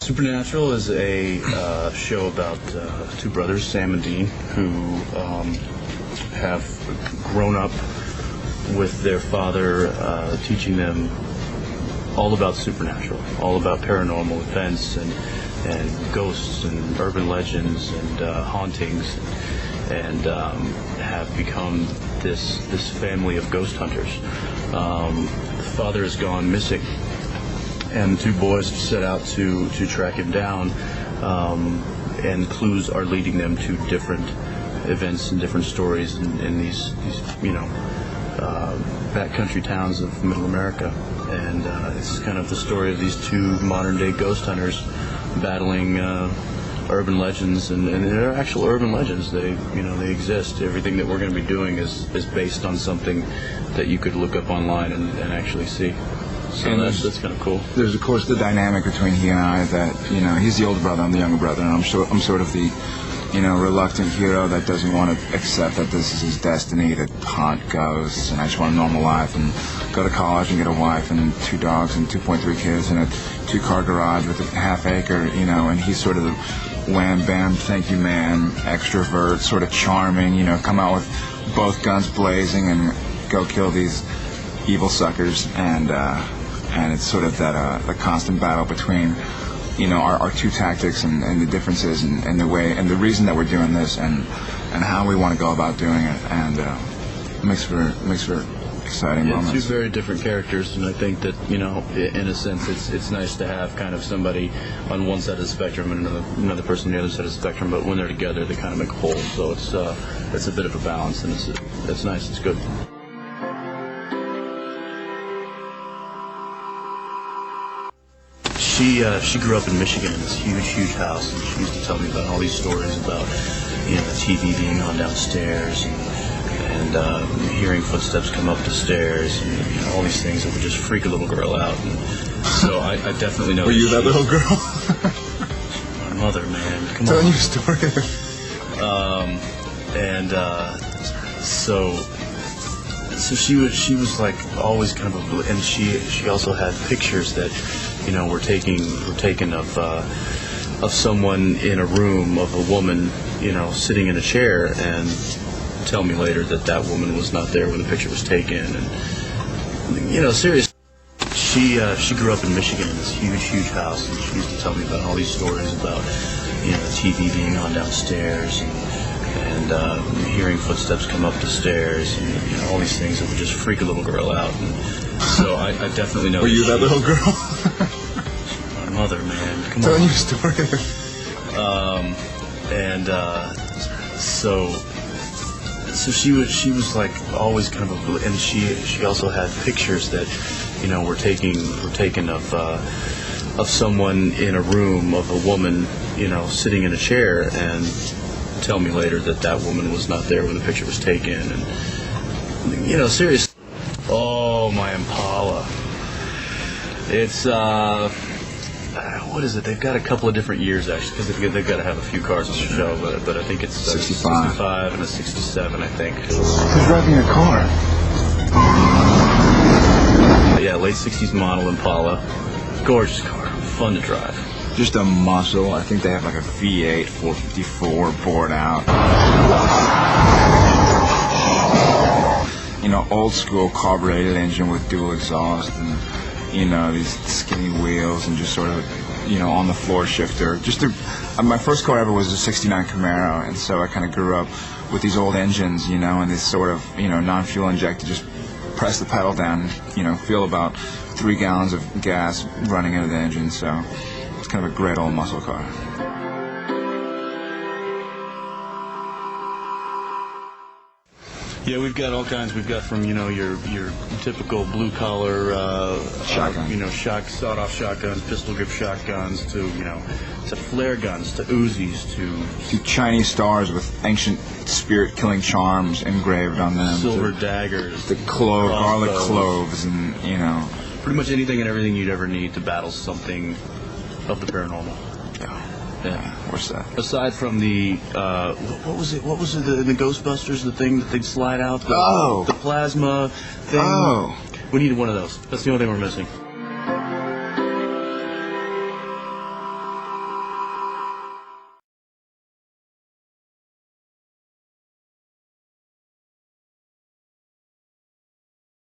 Supernatural is a show about two brothers, Sam and Dean, who have grown up with their father teaching them all about supernatural, all about paranormal events and ghosts and urban legends and hauntings, and have become this family of ghost hunters. The father has gone missing, and the two boys have set out to track him down, and clues are leading them to different events and different stories in these backcountry towns of Middle America. And it's kind of the story of these two modern-day ghost hunters battling urban legends, and they're actual urban legends. They exist. Everything that we're going to be doing is based on something that you could look up online and actually see. So and that's kind of cool. There's of course the dynamic between he and I that he's the older brother, I'm the younger brother, and I'm sort of the reluctant hero that doesn't want to accept that this is his destiny to haunt ghosts, and I just want a normal life and go to college and get a wife and 2 dogs and 2.3 kids and a 2-car garage with a half acre, and he's sort of the wham bam thank you man extrovert, sort of charming, come out with both guns blazing and go kill these evil suckers, and it's sort of that the constant battle between our two tactics and the differences and the way and the reason that we're doing this and how we want to go about doing it, and it makes for exciting moments. Two very different characters, and I think that in a sense it's nice to have kind of somebody on one side of the spectrum and another person on the other side of the spectrum, but when they're together they kind of make a whole. So it's a bit of a balance, and it's nice. It's good. She grew up in Michigan in this huge house, and she used to tell me about all these stories about the TV being on downstairs and hearing footsteps come up the stairs and all these things that would just freak a little girl out. And so I definitely know. Were you that little girl? My mother, man, come Telling on. you a story. So she was like always kind of and she also had pictures that were taken of someone in a room, of a woman sitting in a chair, and tell me later that woman was not there when the picture was taken. And seriously, she grew up in Michigan in this huge house, and she used to tell me about all these stories about the TV being on downstairs and hearing footsteps come up the stairs and all these things that would just freak a little girl out. And so I definitely know. Were you that little girl? My mother, man, come on. Telling you a story. So she was like always kind of and she also had pictures that were taken of someone in a room, of a woman sitting in a chair, and tell me later that woman was not there when the picture was taken. And seriously. Oh, my Impala. It's what is it? They've got a couple of different years actually, because they've got to have a few cars on the show, but I think it's 65 and a 67, I think. Who's driving your car? Yeah, late 60s model Impala. Gorgeous car, fun to drive. Just a muscle. I think they have like a V8 454 bored out. Old school carbureted engine with dual exhaust, and these skinny wheels, and just sort of on the floor shifter. My first car ever was a '69 Camaro, and so I kind of grew up with these old engines, and this sort of non-fuel injected, just press the pedal down, feel about 3 gallons of gas running into the engine. So it's kind of a great old muscle car. Yeah, we've got all kinds. We've got from your typical blue collar shotgun, sawed-off shotguns, pistol grip shotguns, to flare guns, to Uzis, to Chinese stars with ancient spirit killing charms engraved on them, silver daggers, the garlic cloves, and pretty much anything and everything you'd ever need to battle something of the paranormal. Yeah. What's that? Aside from the what was it in the Ghostbusters, the thing that they'd slide out, the plasma thing. Oh, we needed one of those. That's the only thing we're missing.